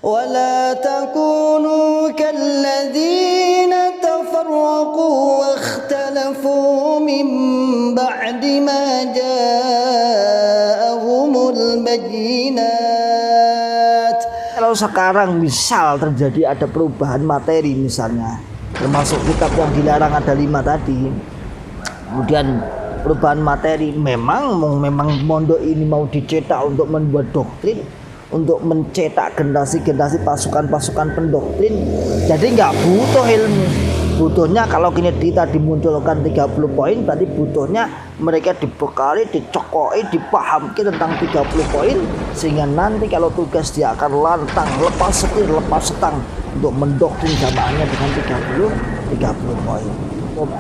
ولا تكونوا كالذين تفرقوا واختلفوا من بعد ما جاءهم البينات. Kalau sekarang misal terjadi ada perubahan materi misalnya, termasuk kitab yang dilarang ada 5 tadi, kemudian perubahan materi, memang mondok ini mau dicetak untuk membuat doktrin, untuk mencetak generasi-generasi pasukan-pasukan pendoktrin, jadi nggak butuh ilmu. Butuhnya kalau kini kita dimunculkan 30 poin, berarti butuhnya mereka dibekali, dicokoki, dipahamkan tentang 30 poin, sehingga nanti kalau tugas dia akan lantang, lepas setir, lepas setang untuk mendoktrin jamaahnya dengan 30 poin.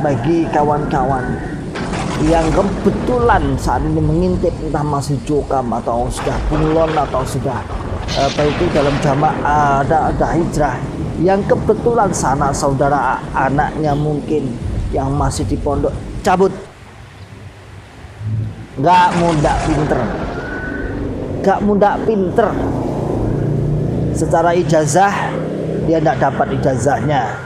Bagi kawan-kawan yang kebetulan saat ini mengintip entah masih jokam atau sudah bunglon atau sudah itu dalam jamaah ada hijrah, yang kebetulan sanak saudara anaknya mungkin yang masih di pondok, cabut. Gak muda pinter secara ijazah, dia tidak dapat ijazahnya.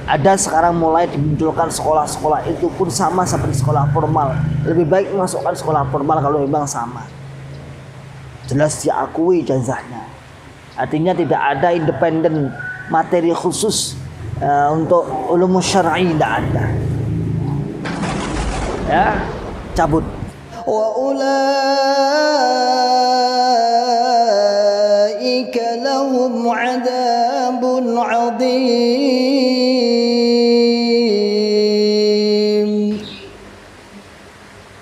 Ada sekarang mulai dimunculkan sekolah-sekolah itu pun sama seperti sekolah formal. Lebih baik masukkan sekolah formal kalau memang sama, jelas diakui ijazahnya. Artinya tidak ada independen materi khusus untuk ulum syar'i, tidak ada. Ya, cabut. Wa ulaika lahum 'adzabun 'adzim.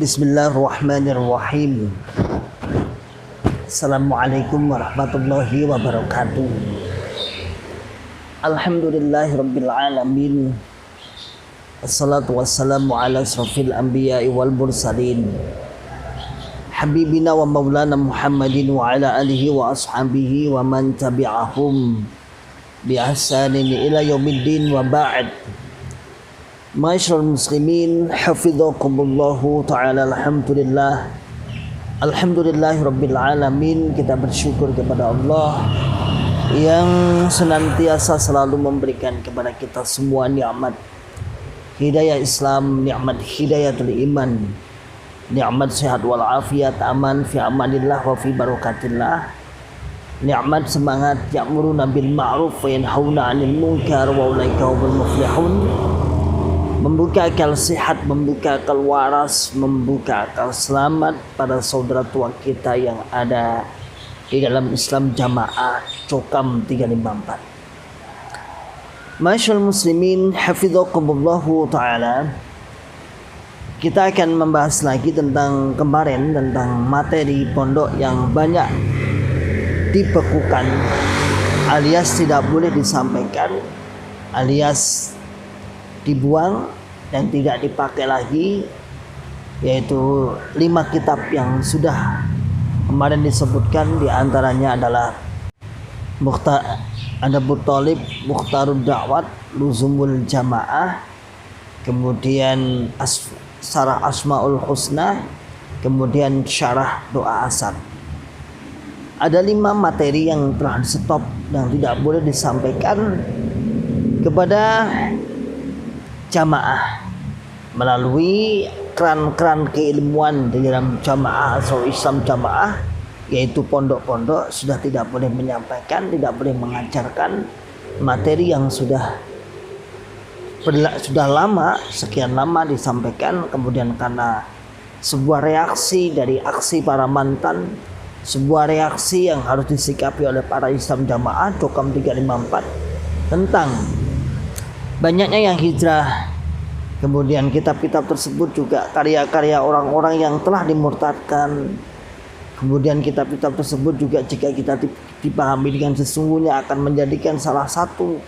Bismillahirrahmanirrahim. Assalamualaikum warahmatullahi wabarakatuh. Alhamdulillahirabbil alamin. Wassalatu wassalamu ala asrofil anbiya'i wal mursalin, habibina wa maulana Muhammadin wa ala alihi wa ashabihi wa man tabi'ahum bi ihsanin ila yaumiddin wa ba'd. Ma'asyiral muslimin, hafizakumullahu ta'ala. Alhamdulillahirabbil alamin. Kita bersyukur kepada Allah yang senantiasa selalu memberikan kepada kita semua nikmat hidayah Islam, nikmat hidayatul iman, nikmat sehat wal afiat, aman fi amanillah wa fi barakatillah, nikmat semangat ya'muruna bil ma'ruf wa yanhauna 'anil munkar wa ulaika humul muflihun, membuka akal sehat, membuka akal waras, membuka akal selamat pada saudara tua kita yang ada di dalam Islam Jamaah Cokam 354. Masyaallah muslimin, hafizakumullahu ta'ala. Kita akan membahas lagi tentang kemarin, tentang materi pondok yang banyak dibekukan alias tidak boleh disampaikan, alias dibuang dan tidak dipakai lagi, yaitu 5 kitab yang sudah kemarin disebutkan. Di antaranya adalah Adabut Thalib, Mukhtarud Da'wat, Luzumul Jamaah, kemudian Syarah Asmaul Husna, kemudian Syarah Doa Asar. Ada 5 materi yang telah di-stop dan tidak boleh disampaikan kepada jamaah melalui keran-keran keilmuan di dalam jamaah atau Islam jamaah, yaitu pondok-pondok sudah tidak boleh menyampaikan, tidak boleh mengajarkan materi yang sudah lama, sekian lama disampaikan, kemudian karena sebuah reaksi dari aksi para mantan, sebuah reaksi yang harus disikapi oleh para Islam jamaah Cokam 354 tentang banyaknya yang hijrah. Kemudian kitab-kitab tersebut juga karya-karya orang-orang yang telah dimurtadkan. Kemudian kitab-kitab tersebut juga jika kita dipahami dengan sesungguhnya akan menjadikan salah satu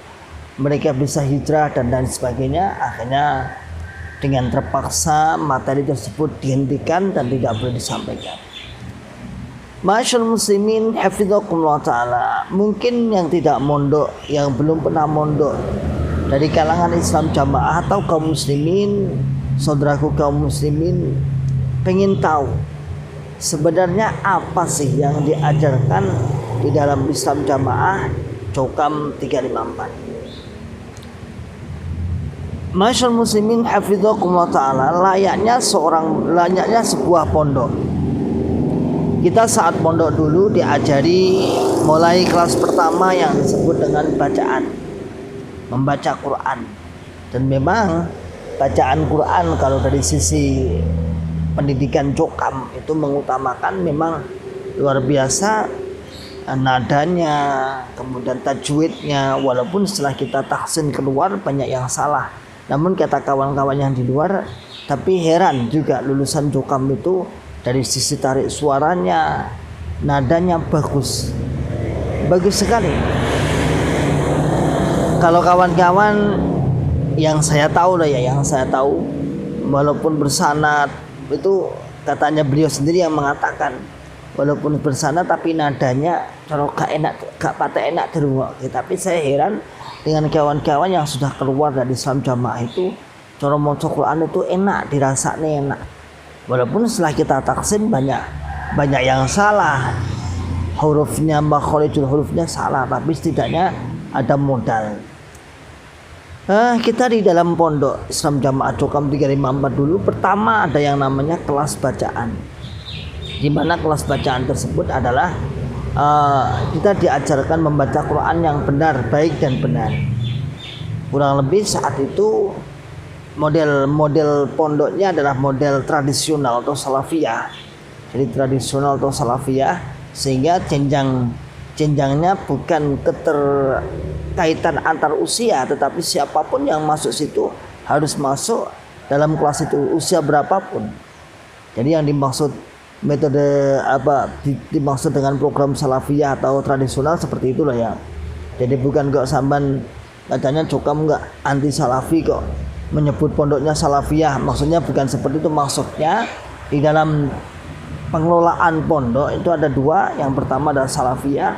mereka bisa hijrah dan lain sebagainya. Akhirnya dengan terpaksa materi tersebut dihentikan dan tidak boleh disampaikan. Masyaallah muslimin, hafizakumullah ta'ala. Mungkin yang tidak mondok, yang belum pernah mondok dari kalangan Islam jamaah atau kaum muslimin, saudaraku kaum muslimin, pengen tahu sebenarnya apa sih yang diajarkan di dalam Islam Jamaah Cokam 354. Masyaallah muslimin hafizakumullah taala, layaknya sebuah pondok. Kita saat pondok dulu diajari mulai kelas pertama yang disebut dengan bacaan, membaca Quran. Dan memang bacaan Quran kalau dari sisi pendidikan Cokam itu mengutamakan memang luar biasa nadanya, kemudian tajwidnya, walaupun setelah kita tahsin keluar banyak yang salah. Namun kata kawan-kawan yang di luar, tapi heran juga lulusan Cokam itu dari sisi tarik suaranya, nadanya bagus sekali. Kalau kawan-kawan yang saya tahu walaupun bersanad itu katanya beliau sendiri yang mengatakan walaupun bersanad tapi nadanya kalau gak patah enak dirungok. Tapi saya heran dengan kawan-kawan yang sudah keluar dari Islam Jamaah itu cara maca Quran itu enak, dirasanya enak. Walaupun setelah kita taksin banyak yang salah, hurufnya, makharijul hurufnya salah, tapi setidaknya ada modal. Kita di dalam pondok Islam Jamaah Cokam 354 dulu, pertama ada yang namanya kelas bacaan, di mana kelas bacaan tersebut adalah kita diajarkan membaca Quran yang benar, baik dan benar. Kurang lebih saat itu model pondoknya adalah model tradisional atau salafiyah. Jadi tradisional atau salafiyah, sehingga jenjangnya bukan keterkaitan antar usia, tetapi siapapun yang masuk situ harus masuk dalam kelas itu, usia berapapun. Jadi yang dimaksud metode dimaksud dengan program salafiyah atau tradisional seperti itulah ya. Jadi bukan kok samban katanya Cokam enggak anti salafi kok menyebut pondoknya salafiyah, maksudnya bukan seperti itu. Maksudnya di dalam pengelolaan pondok itu ada dua, yang pertama adalah salafiyah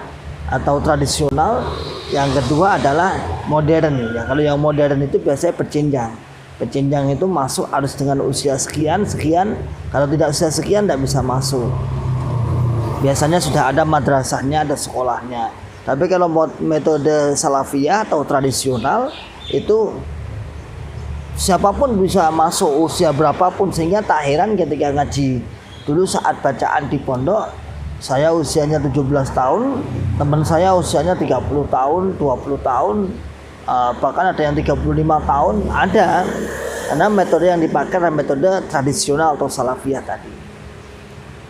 atau tradisional, yang kedua adalah modern ya. Kalau yang modern itu biasanya berjenjang itu masuk harus dengan usia sekian, kalau tidak usia sekian tidak bisa masuk. Biasanya sudah ada madrasahnya, ada sekolahnya. Tapi kalau metode salafiyah atau tradisional itu siapapun bisa masuk, usia berapapun, sehingga tak heran ketika ngaji dulu saat bacaan di pondok, saya usianya 17 tahun, teman saya usianya 30 tahun, 20 tahun, bahkan ada yang 35 tahun ada, karena metode yang dipakai adalah metode tradisional atau salafiyah tadi.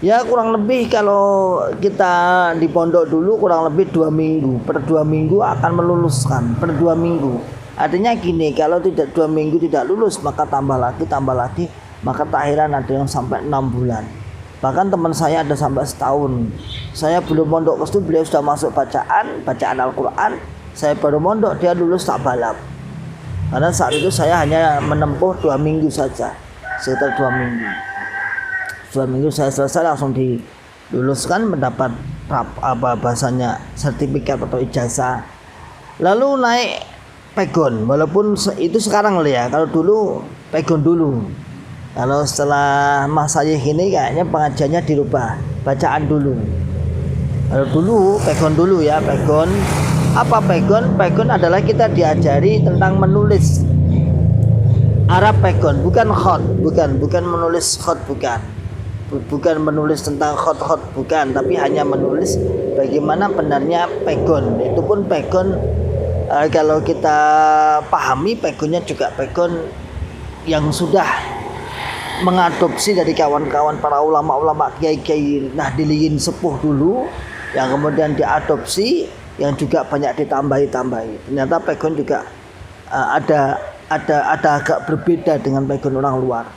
Ya kurang lebih kalau kita di pondok dulu kurang lebih 2 minggu, per 2 minggu akan meluluskan, per 2 minggu. Artinya gini, kalau tidak 2 minggu tidak lulus maka tambah lagi, maka takhiran ada yang sampai 6 bulan. Bahkan teman saya ada sampai setahun. Saya belum mondok ke situ, beliau sudah masuk bacaan Al-Quran. Saya baru mondok, dia lulus tak balap. Karena saat itu saya hanya menempuh 2 minggu saja, sekitar 2 minggu. 2 minggu saya selesai langsung diluluskan, mendapat bahasanya sertifikat atau ijazah. Lalu naik pegon, walaupun itu sekarang loh ya. Kalau dulu pegon dulu. Kalau setelah Mas Syekh ini kayaknya pengajiannya dirubah, bacaan dulu. Kalau dulu pegon dulu ya, pegon. Apa pegon? Pegon adalah kita diajari tentang menulis. Arab pegon, bukan khot, bukan menulis khot, bukan menulis tentang khot, bukan, tapi hanya menulis bagaimana benarnya pegon. Itu pun pegon kalau kita pahami, pegonnya juga pegon yang sudah mengadopsi dari kawan-kawan para ulama-ulama kiai-kiai Nahdliyin sepuh dulu, yang kemudian diadopsi, yang juga banyak ditambahi. Ternyata pegon juga ada agak berbeda dengan pegon orang luar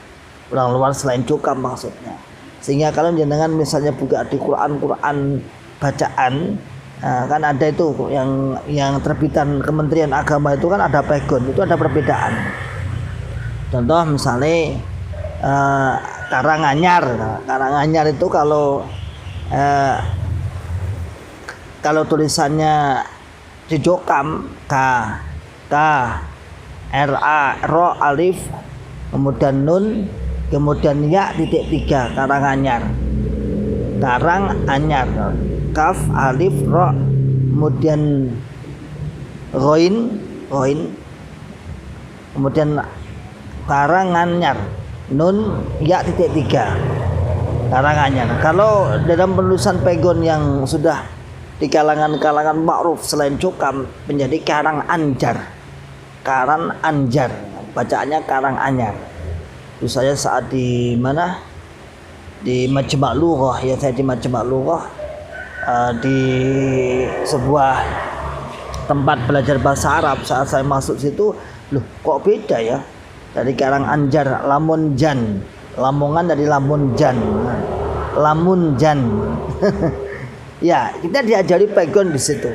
selain Cokam maksudnya. Sehingga kalau jenengan misalnya buka di Quran bacaan, kan ada itu yang terbitan Kementerian Agama itu kan ada pegon, itu ada perbedaan. Contoh misalnya Karanganyar itu kalau tulisannya di Cokam K R A ro alif kemudian nun kemudian ya titik 3 Karanganyar. kaf, alif, ra, kemudian ghain, kemudian Karanganyar, nun ya titik 3, Karanganyar. Kalau dalam penulisan pegon yang sudah di kalangan ma'ruf selain Cukam menjadi Karanganjar, bacaannya Karanganyar. Itu saya saat di mana, di Majma' Lughah, ya saya di Majma' Lughah, di sebuah tempat belajar bahasa Arab. Saat saya masuk situ, loh kok beda ya, dari Karanganjar, Lamonjan, Lamongan dari Lamonjan, Lamunjan. Ya, kita diajari pegon di situ.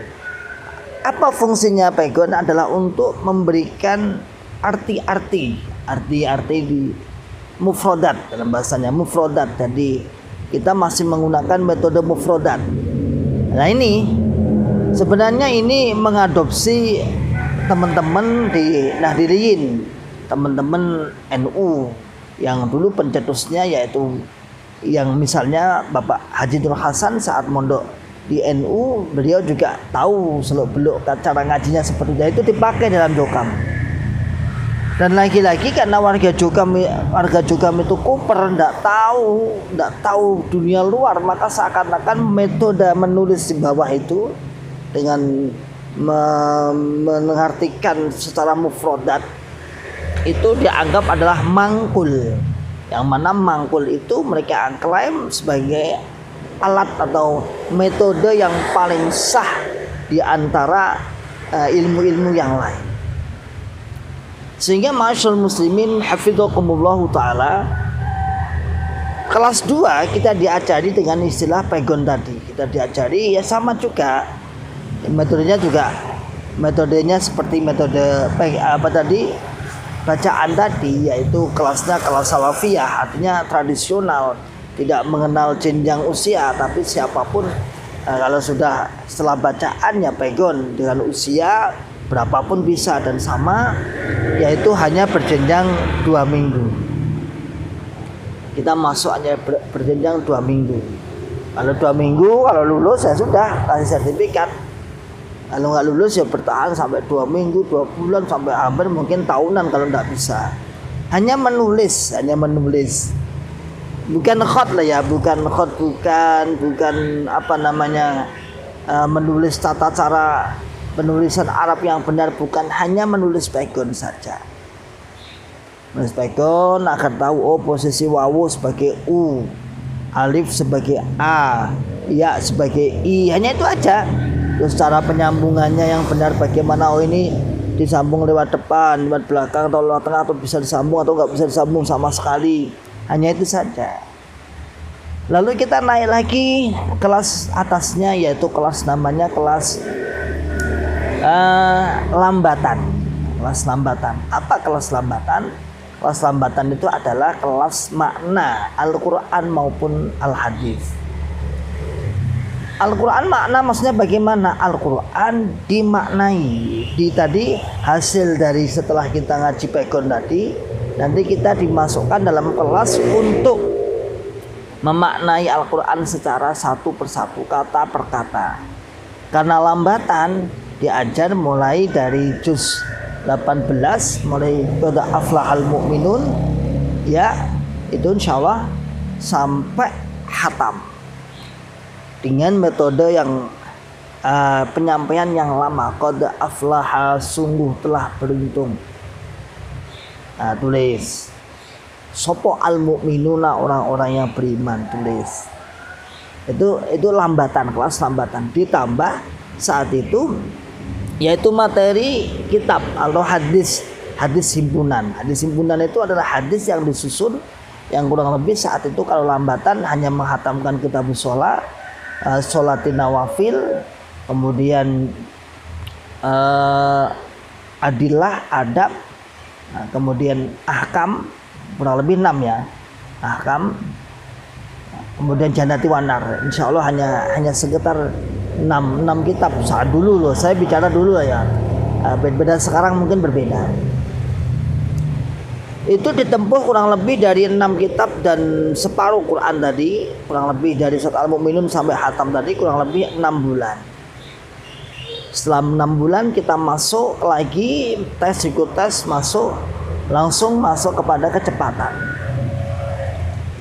Apa fungsinya pegon? Adalah untuk memberikan arti-arti di mufrodat, dalam bahasanya mufrodat. Jadi kita masih menggunakan metode mufrodat. Nah ini sebenarnya ini mengadopsi teman-teman di Nahdliyin, teman-teman NU yang dulu pencetusnya yaitu yang misalnya Bapak Haji Nur Hasan saat mondok di NU, beliau juga tahu seluk-beluk cara ngajinya seperti itu dipakai dalam Jokam. Dan lagi-lagi karena warga Jokam itu kuper, tidak tahu dunia luar, maka seakan-akan metode menulis di bawah itu dengan mengartikan secara mufrodat itu dianggap adalah mangkul, yang mana mangkul itu mereka klaim sebagai alat atau metode yang paling sah di antara ilmu-ilmu yang lain. Sehingga ma'asyiral muslimin hafizakumullah taala, kelas 2 kita diajari dengan istilah pegon tadi. Kita diajari ya sama juga metodenya seperti metode bacaan tadi, yaitu kelasnya kelas salafiyah, artinya tradisional, tidak mengenal jenjang usia, tapi siapapun kalau sudah setelah bacaan ya pegon dengan usia berapapun bisa dan sama, yaitu hanya berjenjang 2 minggu. Kita masuk hanya berjenjang 2 minggu. Kalau 2 minggu, kalau lulus ya sudah kasih sertifikat. Kalau nggak lulus ya bertahan sampai 2 minggu, 2 bulan, sampai hampir mungkin tahunan kalau nggak bisa. Hanya menulis. Bukan khot lah ya, bukan menulis tata cara penulisan Arab yang benar, bukan, hanya menulis pegon saja. Menulis pegon agar tahu posisi wawu sebagai u, alif sebagai a, ya sebagai i, hanya itu aja. Terus cara penyambungannya yang benar bagaimana, ini disambung lewat depan, lewat belakang, atau lewat tengah, atau bisa disambung atau nggak bisa disambung sama sekali, hanya itu saja. Lalu kita naik lagi kelas atasnya, yaitu kelas namanya kelas lambatan. Kelas lambatan. Apa kelas lambatan? Kelas lambatan itu adalah kelas makna Al-Quran maupun Al-Hadis. Al-Quran makna maksudnya bagaimana Al-Quran dimaknai. Tadi hasil dari setelah kita ngaji pegon tadi, nanti kita dimasukkan dalam kelas untuk memaknai Al-Quran secara satu persatu, kata per kata. Karena lambatan diajar mulai dari juz 18, mulai qad aflahal mu'minun, ya itu insyaallah sampai khatam dengan metode yang penyampaian yang lama. Qad aflaha, sungguh telah beruntung. Nah, tulis sopo al mu'minuna, orang-orang yang beriman, tulis. Itu lambatan, kelas lambatan. Ditambah saat itu yaitu materi kitab atau hadis himpunan. Hadis himpunan itu adalah hadis yang disusun yang kurang lebih saat itu kalau lambatan hanya menghatamkan kitab sholat, sholatin nawafil, kemudian adillah, adab, kemudian ahkam, kurang lebih 6 ya, ahkam, kemudian jannati wanar. Insya Allah hanya sekitar 6 kitab saat dulu loh, saya bicara dulu ya. Beda sekarang mungkin berbeda. itu ditempuh kurang lebih dari 6 kitab dan separuh Quran tadi, kurang lebih dari surat Al-Mu'minun sampai Hatam tadi kurang lebih 6 bulan. Setelah 6 bulan kita masuk lagi tes, ikut tes, masuk langsung masuk kepada kecepatan.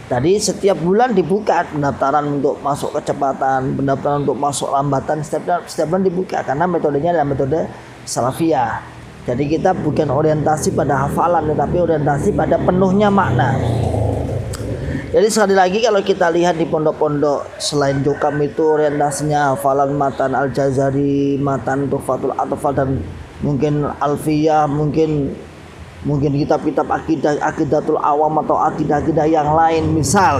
Tadi setiap bulan dibuka pendaftaran untuk masuk kecepatan, pendaftaran untuk masuk lambatan, setiap bulan dibuka karena metodenya adalah metode salafiyah. Jadi kita bukan orientasi pada hafalan tetapi orientasi pada penuhnya makna. Jadi sekali lagi kalau kita lihat di pondok-pondok selain Jokam itu orientasinya hafalan matan Al-Jazari, matan Tuhfatul Atfal dan mungkin Alfiyah, mungkin kitab-kitab akidatul awam atau akidah-akidah yang lain misal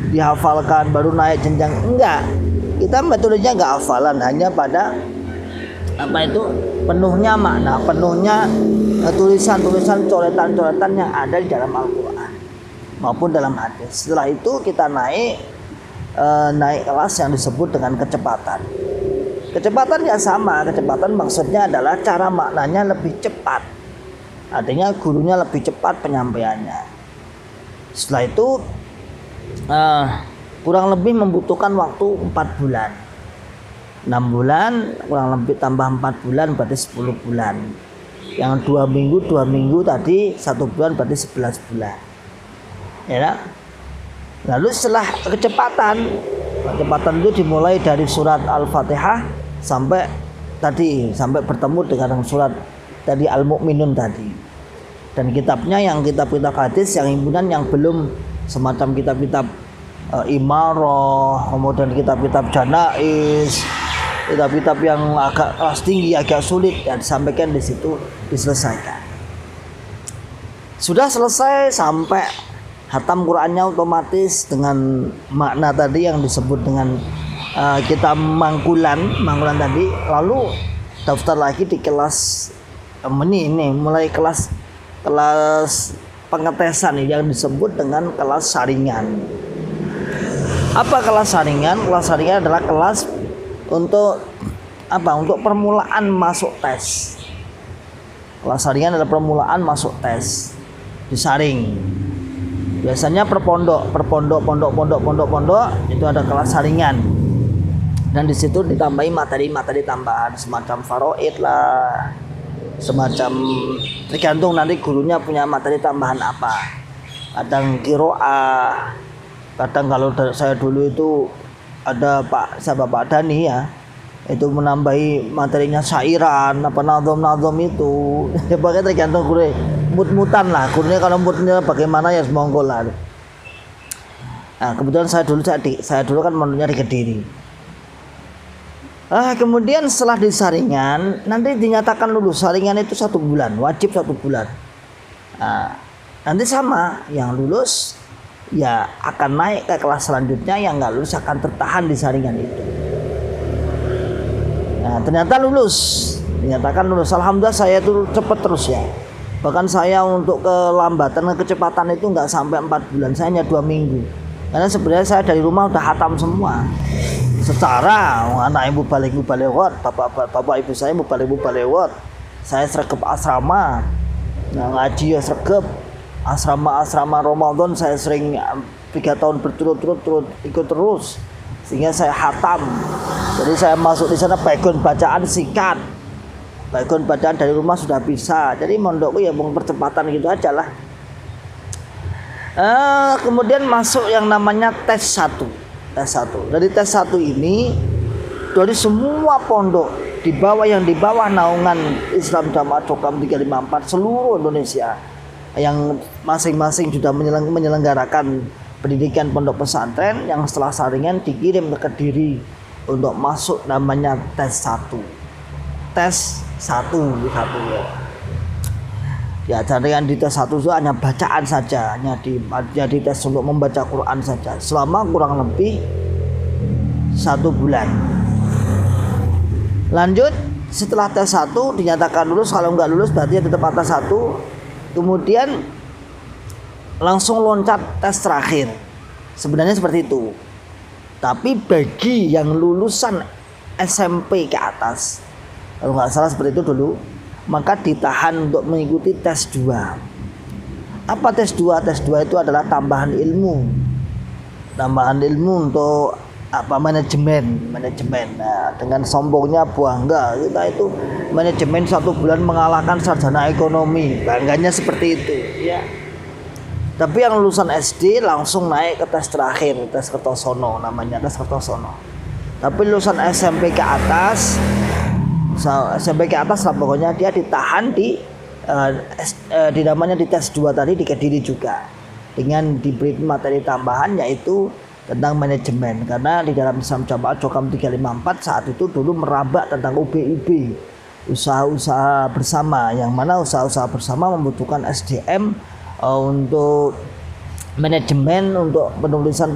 dihafalkan baru naik jenjang. Enggak, kita metodenya enggak hafalan, hanya pada penuhnya makna, penuhnya tulisan-tulisan, coretan-coretan yang ada di dalam Al-Quran maupun dalam hadis. Setelah itu kita naik kelas yang disebut dengan kecepatan. Kecepatan ya sama, kecepatan maksudnya adalah cara maknanya lebih cepat. Artinya gurunya lebih cepat penyampaiannya. Setelah itu kurang lebih membutuhkan waktu 4 bulan. 6 bulan kurang lebih tambah 4 bulan berarti 10 bulan. Yang 2 minggu tadi 1 bulan berarti 11 bulan. Ya. Lalu setelah kecepatan itu dimulai dari surat Al-Fatihah sampai bertemu dengan surat tadi Al-Mu'minun tadi. Dan kitabnya yang kitab-kitab hadis yang himpunan yang belum semacam kitab-kitab Imarah, kemudian kitab-kitab Janais, kitab-kitab yang agak kelas tinggi, agak sulit, dan disampaikan di situ diselesaikan. Sudah selesai sampai hatam Qurannya otomatis dengan makna tadi yang disebut dengan kita mangkulan tadi. Lalu daftar lagi di kelas ini mulai kelas pengetesan yang disebut dengan kelas saringan. Apa kelas saringan? Kelas saringan adalah kelas untuk permulaan masuk tes. Kelas saringan adalah permulaan masuk tes. Disaring. Biasanya per pondok itu ada kelas saringan. Dan di situ ditambahi materi-materi tambahan semacam faraid lah. Semacam tergantung nanti gurunya punya materi tambahan apa. Kadang qiraah. Kadang kalau saya dulu itu ada Pak Dani ya, itu menambahi materinya syairan apa nazom itu. Ya pakai tergantung guru, mut-mutan lah gurunya, kalau mutnya bagaimana ya monggo lah. Nah kebetulan saya dulu kan menurutnya di Kediri. Kemudian setelah disaringan nanti dinyatakan lulus. Saringan itu 1 bulan, wajib 1 bulan. Nanti sama yang lulus ya akan naik ke kelas selanjutnya, yang nggak lulus akan tertahan di saringan itu. Nah, ternyata dinyatakan lulus. Alhamdulillah saya itu cepat terus ya. Bahkan saya untuk kelambatan kecepatan itu nggak sampai 4 bulan, saya hanya 2 minggu. Karena sebenarnya saya dari rumah udah hatam semua. Secara anak ibu balewat, bapak ibu saya balewat. Saya sregep asrama, ngaji ya sregep. Asrama Ramadan saya sering 3 tahun berturut-turut ikut terus, sehingga saya hatam. Jadi saya masuk di sana background bacaan sikat, background bacaan dari rumah sudah bisa. Jadi mondokku ya percepatan gitu aja lah. Kemudian masuk yang namanya tes 1. Dari tes 1 ini dari semua pondok di bawah naungan Islam Jamaah Jokam 354 seluruh Indonesia, yang masing-masing sudah menyelenggarakan pendidikan pondok pesantren, yang setelah saringan dikirim ke Kediri untuk masuk namanya tes 1. Tes 1 ya. Ya, jaringan di tes 1 itu hanya bacaan saja, hanya di tes untuk membaca Quran saja selama kurang lebih 1 bulan. Lanjut setelah tes 1 dinyatakan lulus, kalau nggak lulus berarti tetap atas 1. Kemudian langsung loncat tes terakhir. Sebenarnya seperti itu. Tapi bagi yang lulusan SMP ke atas, kalau nggak salah seperti itu dulu, maka ditahan untuk mengikuti tes 2. Apa tes 2? Tes 2 itu adalah tambahan ilmu untuk manajemen. Nah, dengan sombongnya bangga kita itu manajemen 1 bulan mengalahkan sarjana ekonomi, bangganya seperti itu ya. Tapi yang lulusan SD langsung naik ke tes terakhir, tes Kertosono, namanya tes Kertosono. Tapi lulusan SMP ke atas lah pokoknya dia ditahan di namanya di tes 2 tadi di Kediri juga, dengan diberi materi tambahan yaitu tentang manajemen, karena di dalam Islam Jamaah Jokam 354 saat itu dulu merabak tentang UBIB, usaha-usaha bersama, yang mana usaha-usaha bersama membutuhkan SDM untuk manajemen, untuk penulisan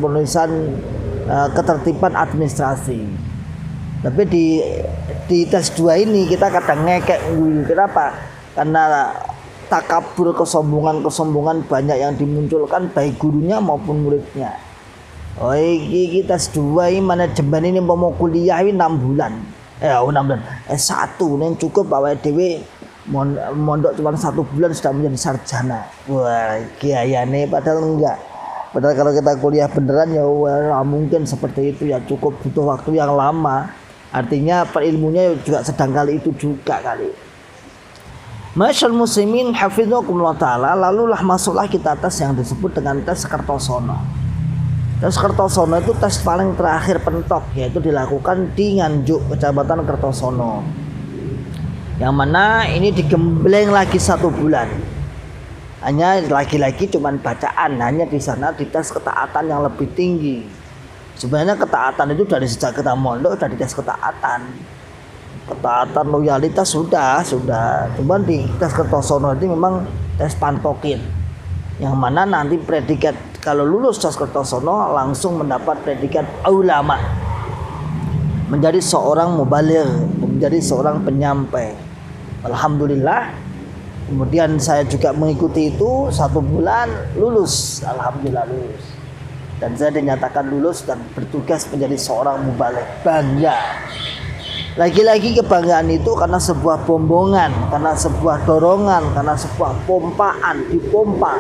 ketertiban administrasi. Tapi di tes 2 ini kita kadang ngekek. Kenapa? Karena takabur, kesombongan banyak yang dimunculkan baik gurunya maupun muridnya. Oh, iki tes 2 ini manajemen ini mau kuliah ini 6 bulan. 6 bulan. S1 nih cukup awake dhewe mondok cuma 1 bulan sudah menjadi sarjana. Wah, gayane padahal enggak. Padahal kalau kita kuliah beneran ya mungkin seperti itu ya, cukup butuh waktu yang lama. Artinya perilmunya juga sedang kali itu juga kali. Masyaallah muslimin hafizakumullah taala, lalulah masuklah kita tes yang disebut dengan tes Kertosono. Tes Kertosono itu tes paling terakhir pentok, yaitu dilakukan di Nganjuk, Kecamatan Kertosono. Yang mana ini digembleng lagi 1 bulan. Hanya lagi-lagi cuman bacaan, hanya di sana dites ketaatan yang lebih tinggi. Sebenarnya ketaatan itu dari sejak kita mondok sudah dites ketaatan loyalitas sudah. Cuman di tes Kertosono ini memang tes pantokin, yang mana nanti predikat kalau lulus tes Kertosono langsung mendapat predikat ulama, menjadi seorang mubaligh, menjadi seorang penyampai. Alhamdulillah. Kemudian saya juga mengikuti itu 1 bulan, lulus, alhamdulillah lulus. Dan saya dinyatakan lulus dan bertugas menjadi seorang mubaligh. Bangga. Lagi-lagi kebanggaan itu karena sebuah bombongan, karena sebuah dorongan, karena sebuah pompaan, dipompa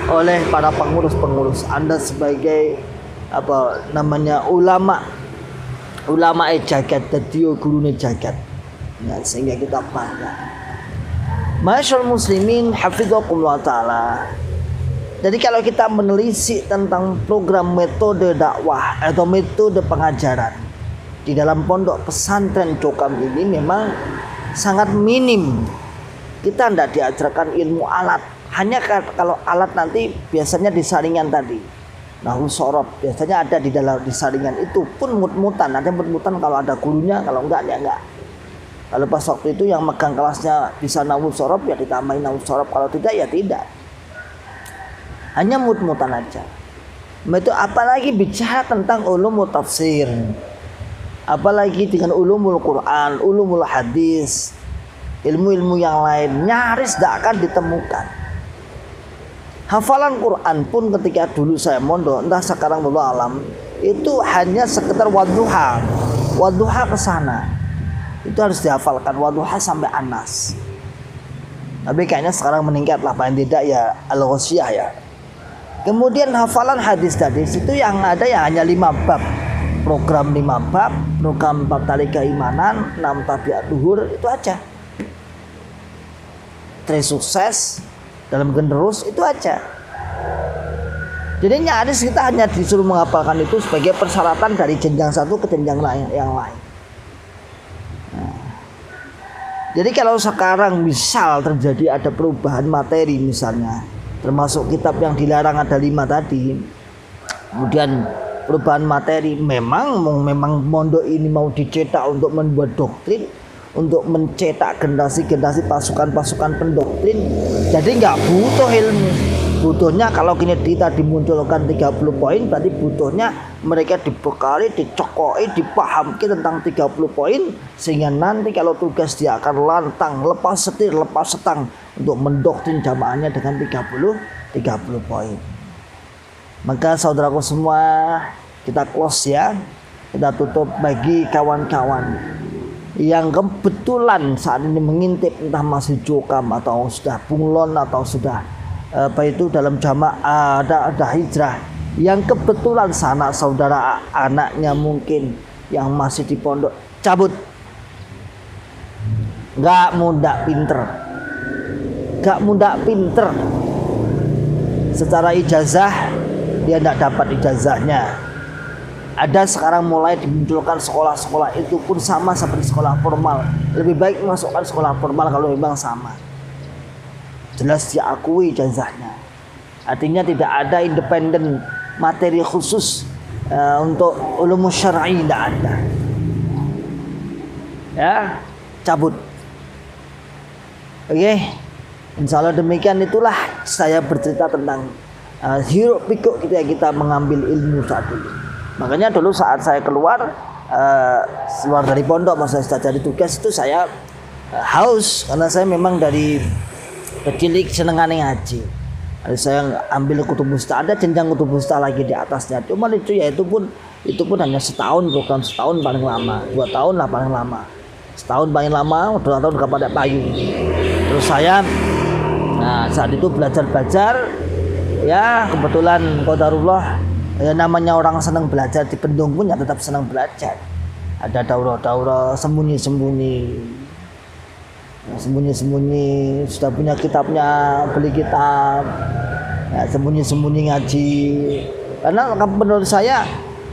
oleh para pengurus-pengurus. Anda sebagai ulama jagat, dadi gurune jagat. Nah, sehingga kita bangga. Masyaallah muslimin hafizakumullah taala. Jadi kalau kita menelisik tentang program metode dakwah atau metode pengajaran di dalam pondok pesantren Jokam ini memang sangat minim. Kita tidak diajarkan ilmu alat. Hanya kalau alat nanti biasanya di saringan tadi. Nahwu sorob biasanya ada di saringan itu pun mut-mutan. Ada mut-mutan kalau ada gurunya, kalau enggak ya enggak. Kalau pas waktu itu yang megang kelasnya bisa nahwu sorob ya ditambahin nahwu sorob, kalau tidak ya tidak. Hanya mut-mutan aja. Itu apalagi bicara tentang ulumul tafsir, apalagi dengan ulumul Quran, ulumul hadis, ilmu-ilmu yang lain nyaris tidak akan ditemukan. Hafalan Quran pun ketika dulu saya mondok, entah sekarang wallahu alam, itu hanya sekedar wadduha ke sana. Itu harus dihafalkan wadduha sampai Anas. Tapi kayaknya sekarang meningkat lah, paling tidak ya Al-Ghasyiyah ya. Kemudian hafalan hadis itu yang ada ya hanya 5 bab. Program 5 bab, program bab tali keimanan, 6 tabiat luhur, itu aja. Sukses dalam generus itu aja. Jadi nyaris kita hanya disuruh menghafalkan itu sebagai persyaratan dari jenjang satu ke jenjang yang lain. Jadi kalau sekarang misal terjadi ada perubahan materi misalnya, termasuk kitab yang dilarang ada 5 tadi, kemudian perubahan materi, memang mondok ini mau dicetak untuk membuat doktrin, untuk mencetak generasi-generasi pasukan-pasukan pendoktrin. Jadi nggak butuh ilmu. Butuhnya kalau kini kita dimunculkan 30 poin, berarti butuhnya mereka dibekali, dicokoi, dipahamkan tentang 30 poin, sehingga nanti kalau tugas dia akan lantang, lepas setir, lepas setang untuk mendoktrin jamaahnya dengan 30 poin. Maka saudaraku semua, kita close ya, kita tutup bagi kawan-kawan yang kebetulan saat ini mengintip entah masih Jokam atau sudah bunglon atau sudah apa itu dalam jamaah ada hijrah yang kebetulan sanak saudara anaknya mungkin yang masih di pondok, cabut. Nggak muda pinter secara ijazah dia tidak dapat ijazahnya. Ada sekarang mulai dimunculkan sekolah-sekolah itu pun sama seperti sekolah formal, lebih baik masukkan sekolah formal kalau memang sama, jelas diakui ijazahnya. Artinya tidak ada independen materi khusus untuk ulum syar'i, tidak ada. Ya, cabut. Oke, insya Allah demikian. Itulah saya bercerita tentang hiruk pikuk kita mengambil ilmu saat ini. Makanya dulu saat saya keluar dari pondok, masa saya cari tugas itu saya haus, karena saya memang dari kecil senengannya ngaji. Saya ambil kutub musta, ada jenjang kutub musta lagi di atasnya. Cuma itu ya itu pun hanya setahun, program setahun paling lama, 2 tahun lah paling lama. Setahun paling lama, 2 tahun gak pada payung. Terus saya saat itu belajar ya, kebetulan qadarullah ya, namanya orang senang belajar di Bendung pun ya tetap senang belajar. Ada daurah-daurah sembunyi-sembunyi, sudah punya kitabnya, beli kitab ya, sembunyi-sembunyi ngaji. Karena menurut saya,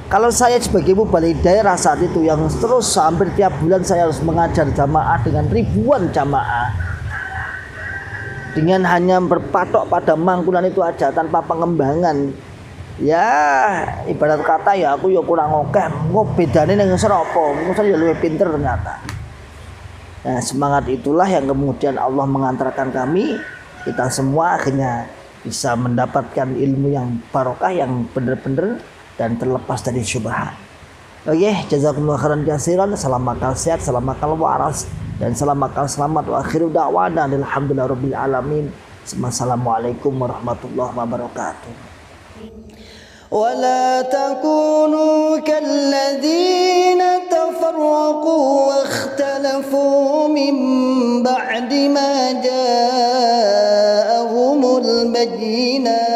kalau saya sebagai mubalik daerah saat itu yang terus hampir tiap bulan saya harus mengajar jamaah dengan ribuan jamaah, dengan hanya berpatok pada mangkulan itu aja tanpa pengembangan, ya ibarat kata ya aku ya kurang oke, kok bedane ning seropo, mungkin ya lebih pinter ternyata. Nah, semangat itulah yang kemudian Allah mengantarkan kita semua akhirnya bisa mendapatkan ilmu yang barokah, yang benar-benar dan terlepas dari syubhat. Oke, jazakumullah khairan katsiran. Salam akal sehat, salam akal waras, dan salam akal selamat. Wa akhiru da'wana alhamdulillahirabbil alamin. Wassalamualaikum warahmatullahi wabarakatuh. ولا تكونوا كالذين تفرقوا واختلفوا من بعد ما جاءهم البينات